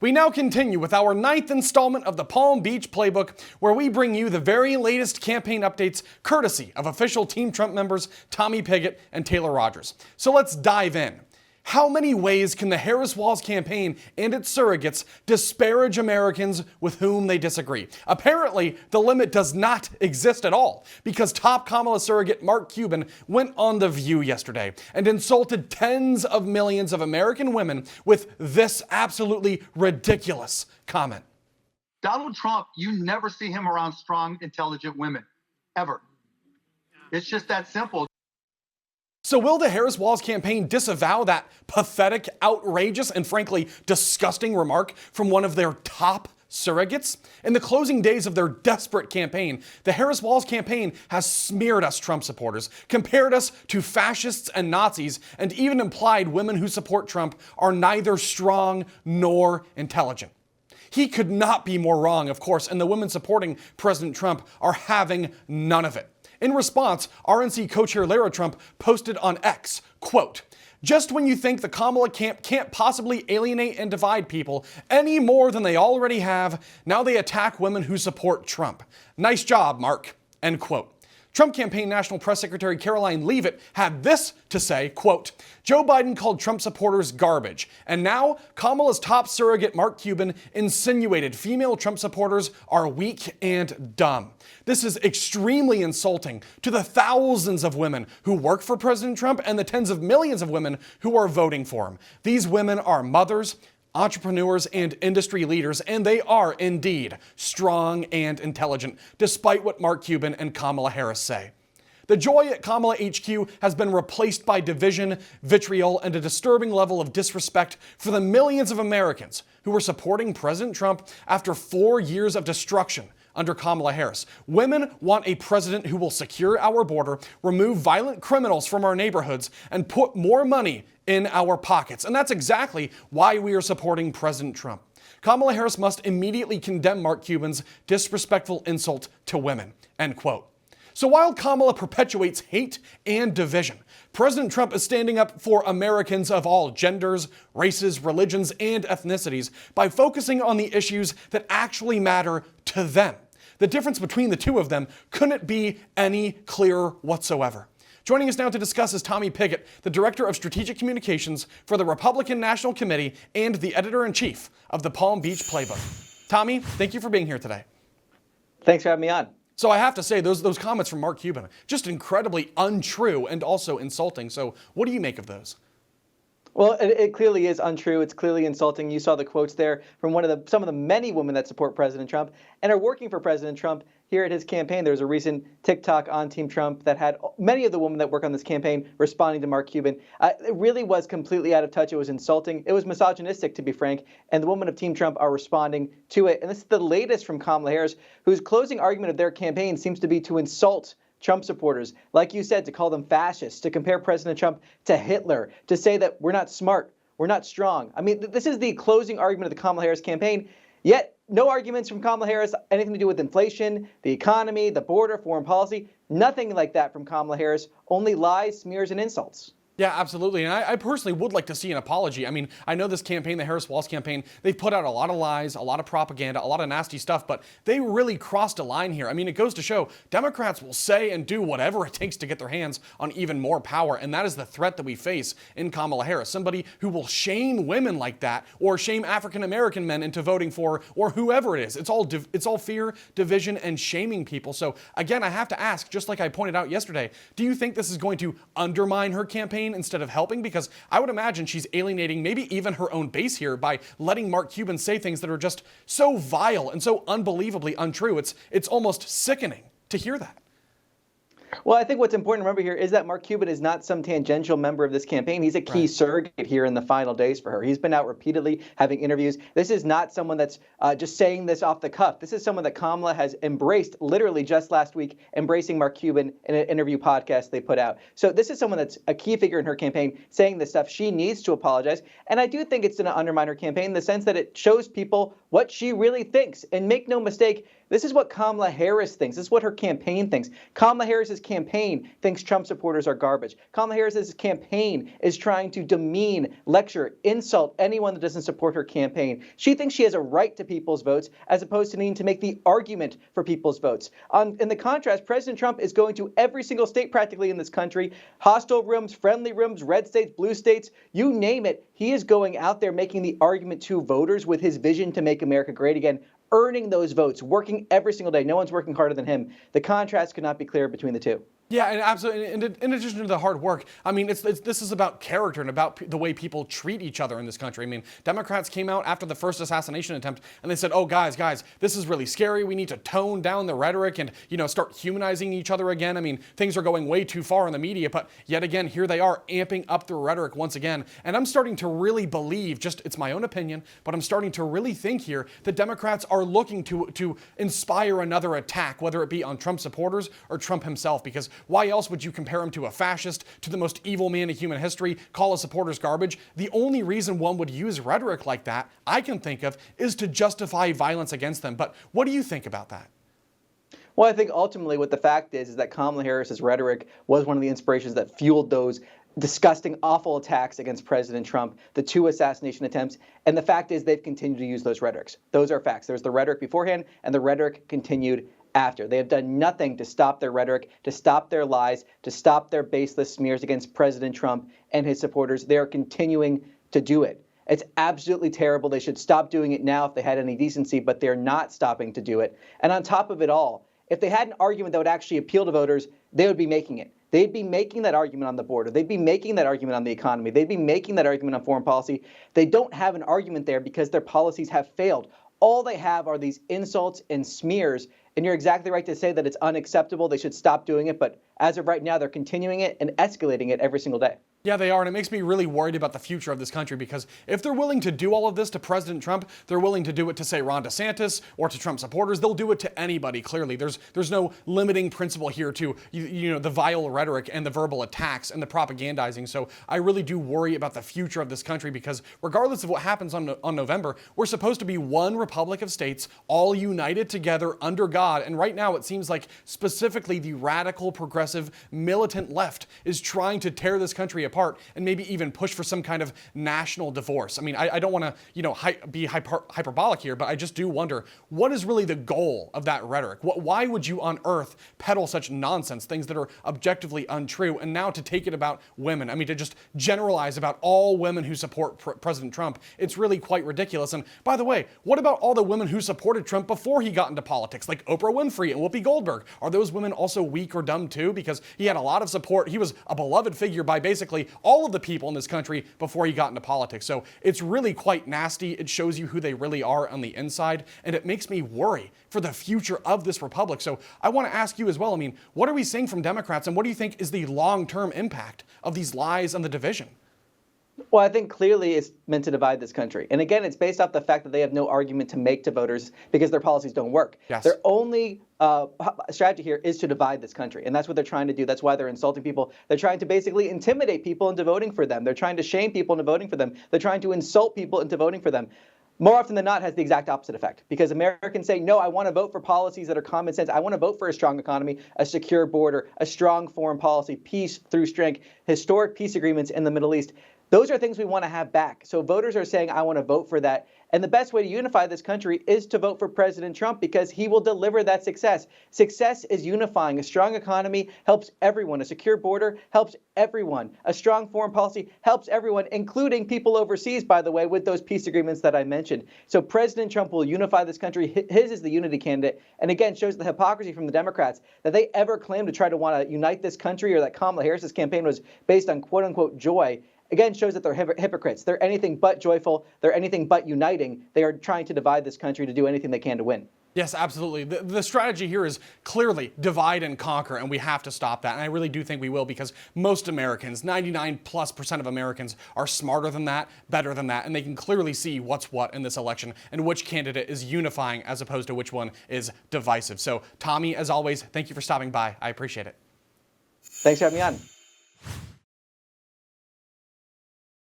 We now continue with our 9th installment of the Palm Beach Playbook, where we bring you the very latest campaign updates courtesy of official Team Trump members Tommy Pigott and Taylor Rogers. So let's dive in. How many ways can the Harris-Walz campaign and its surrogates disparage Americans with whom they disagree? Apparently, the limit does not exist at all, because top Kamala surrogate Mark Cuban went on The View yesterday and insulted tens of millions of American women with this absolutely ridiculous comment. Donald Trump, you never see him around strong, intelligent women, ever. It's just that simple. So will the Harris-Walz campaign disavow that pathetic, outrageous, and frankly disgusting remark from one of their top surrogates? In the closing days of their desperate campaign, the Harris-Walz campaign has smeared us Trump supporters, compared us to fascists and Nazis, and even implied women who support Trump are neither strong nor intelligent. He could not be more wrong, of course, and the women supporting President Trump are having none of it. In response, RNC co-chair Lara Trump posted on X, quote, "Just when you think the Kamala camp can't possibly alienate and divide people any more than they already have, now they attack women who support Trump. Nice job, Mark," end quote. Trump campaign National Press Secretary Caroline Leavitt had this to say, quote, "Joe Biden called Trump supporters garbage, and now Kamala's top surrogate Mark Cuban insinuated female Trump supporters are weak and dumb. This is extremely insulting to the thousands of women who work for President Trump and the tens of millions of women who are voting for him. These women are mothers, entrepreneurs, and industry leaders, and they are indeed strong and intelligent, despite what Mark Cuban and Kamala Harris say. The joy at Kamala HQ has been replaced by division, vitriol, and a disturbing level of disrespect for the millions of Americans who were supporting President Trump after 4 years of destruction under Kamala Harris. Women want a president who will secure our border, remove violent criminals from our neighborhoods, and put more money in our pockets. And that's exactly why we are supporting President Trump. Kamala Harris must immediately condemn Mark Cuban's disrespectful insult to women, end quote. So while Kamala perpetuates hate and division, President Trump is standing up for Americans of all genders, races, religions, and ethnicities by focusing on the issues that actually matter to them. The difference between the two of them couldn't be any clearer whatsoever. Joining us now to discuss is Tommy Pigott, the Director of Strategic Communications for the Republican National Committee and the Editor-in-Chief of the Palm Beach Playbook. Tommy, thank you for being here today. Thanks for having me on. So I have to say, those comments from Mark Cuban, just incredibly untrue and also insulting. So what do you make of those? Well, it clearly is untrue. It's clearly insulting. You saw the quotes there from some of the many women that support President Trump and are working for President Trump here at his campaign. There was a recent TikTok on Team Trump that had many of the women that work on this campaign responding to Mark Cuban. It really was completely out of touch. It was insulting. It was misogynistic, to be frank. And the women of Team Trump are responding to it. And this is the latest from Kamala Harris, whose closing argument of their campaign seems to be to insult Trump supporters, like you said, to call them fascists, to compare President Trump to Hitler, to say that we're not smart, we're not strong. I mean, this is the closing argument of the Kamala Harris campaign, yet no arguments from Kamala Harris, anything to do with inflation, the economy, the border, foreign policy, nothing like that from Kamala Harris, only lies, smears, and insults. Yeah, absolutely. And I personally would like to see an apology. I mean, I know this campaign, the Harris-Walz campaign, they've put out a lot of lies, a lot of propaganda, a lot of nasty stuff, but they really crossed a line here. I mean, it goes to show Democrats will say and do whatever it takes to get their hands on even more power. And that is the threat that we face in Kamala Harris. Somebody who will shame women like that or shame African-American men into voting for or whoever it is. It's all fear, division, and shaming people. So again, I have to ask, just like I pointed out yesterday, do you think this is going to undermine her campaign instead of helping? Because I would imagine she's alienating maybe even her own base here by letting Mark Cuban say things that are just so vile and so unbelievably untrue. It's almost sickening to hear that. Well, I think what's important to remember here is that Mark Cuban is not some tangential member of this campaign. He's a key surrogate here in the final days for her. He's been out repeatedly having interviews. This is not someone that's just saying this off the cuff. This is someone that Kamala has embraced literally just last week, embracing Mark Cuban in an interview podcast they put out. So this is someone that's a key figure in her campaign saying this stuff. She needs to apologize. And I do think it's going to undermine her campaign in the sense that it shows people what she really thinks. And make no mistake, This is what Kamala Harris thinks. This is what her campaign thinks. Kamala Harris's campaign thinks Trump supporters are garbage. Kamala Harris's campaign is trying to demean, lecture, insult anyone that doesn't support her campaign. She thinks she has a right to people's votes as opposed to needing to make the argument for people's votes. In the contrast, President Trump is going to every single state practically in this country, hostile rooms, friendly rooms, red states, blue states, you name it. He is going out there making the argument to voters with his vision to make America great again, earning those votes, working every single day. No one's working harder than him. The contrast could not be clearer between the two. Yeah, and absolutely. In addition to the hard work, I mean, this is about character and about the way people treat each other in this country. I mean, Democrats came out after the first assassination attempt and they said, "Oh, guys, this is really scary. We need to tone down the rhetoric and start humanizing each other again." I mean, things are going way too far in the media, but yet again, here they are amping up the rhetoric once again. And I'm starting to really believe, it's my own opinion, but I'm starting to really think here that Democrats are looking to inspire another attack, whether it be on Trump supporters or Trump himself, because why else would you compare him to a fascist, to the most evil man in human history, call his supporters garbage? The only reason one would use rhetoric like that, I can think of, is to justify violence against them. But what do you think about that? Well, I think ultimately what the fact is that Kamala Harris's rhetoric was one of the inspirations that fueled those disgusting, awful attacks against President Trump, the 2 assassination attempts. And the fact is they've continued to use those rhetorics. Those are facts. There's the rhetoric beforehand, and the rhetoric continued after. They have done nothing to stop their rhetoric, to stop their lies, to stop their baseless smears against President Trump and his supporters. They are continuing to do it. It's absolutely terrible. They should stop doing it now if they had any decency, but they're not stopping to do it. And on top of it all, if they had an argument that would actually appeal to voters, they would be making it. They'd be making that argument on the border. They'd be making that argument on the economy. They'd be making that argument on foreign policy. They don't have an argument there because their policies have failed. All they have are these insults and smears. And you're exactly right to say that it's unacceptable. They should stop doing it. But as of right now, they're continuing it and escalating it every single day. Yeah, they are, and it makes me really worried about the future of this country, because if they're willing to do all of this to President Trump, they're willing to do it to, say, Ron DeSantis or to Trump supporters. They'll do it to anybody, clearly. There's no limiting principle here to the vile rhetoric and the verbal attacks and the propagandizing. So I really do worry about the future of this country, because regardless of what happens on November, we're supposed to be one republic of states, all united together under God. And right now it seems like specifically the radical, progressive, militant left is trying to tear this country apart and maybe even push for some kind of national divorce. I mean, I don't want to, be hyperbolic here, but I just do wonder, what is really the goal of that rhetoric? Why would you on earth peddle such nonsense, things that are objectively untrue, and now to take it about women? I mean, to just generalize about all women who support President Trump, it's really quite ridiculous. And by the way, what about all the women who supported Trump before he got into politics, like Oprah Winfrey and Whoopi Goldberg? Are those women also weak or dumb too? Because he had a lot of support. He was a beloved figure by basically all of the people in this country before he got into politics. So it's really quite nasty. It shows you who they really are on the inside, and it makes me worry for the future of this republic. So I want to ask you as well, I mean, what are we seeing from Democrats, and what do you think is the long-term impact of these lies and the division? Well, I think clearly it's meant to divide this country. And again, it's based off the fact that they have no argument to make to voters because their policies don't work. Yes. Their only strategy here is to divide this country. And that's what they're trying to do. That's why they're insulting people. They're trying to basically intimidate people into voting for them. They're trying to shame people into voting for them. They're trying to insult people into voting for them. More often than not, has the exact opposite effect, because Americans say, no, I want to vote for policies that are common sense. I want to vote for a strong economy, a secure border, a strong foreign policy, peace through strength, historic peace agreements in the Middle East. Those are things we want to have back. So voters are saying, I want to vote for that. And the best way to unify this country is to vote for President Trump, because he will deliver that success. Success is unifying. A strong economy helps everyone. A secure border helps everyone. A strong foreign policy helps everyone, including people overseas, by the way, with those peace agreements that I mentioned. So President Trump will unify this country. His is the unity candidate. And again, shows the hypocrisy from the Democrats that they ever claimed to try to want to unite this country, or that Kamala Harris's campaign was based on quote unquote joy. Again, shows that they're hypocrites. They're anything but joyful. They're anything but uniting. They are trying to divide this country to do anything they can to win. Yes, absolutely. The strategy here is clearly divide and conquer, and we have to stop that. And I really do think we will, because most Americans, 99+% of Americans, are smarter than that, better than that, and they can clearly see what's what in this election and which candidate is unifying as opposed to which one is divisive. So, Tommy, as always, thank you for stopping by. I appreciate it. Thanks for having me on.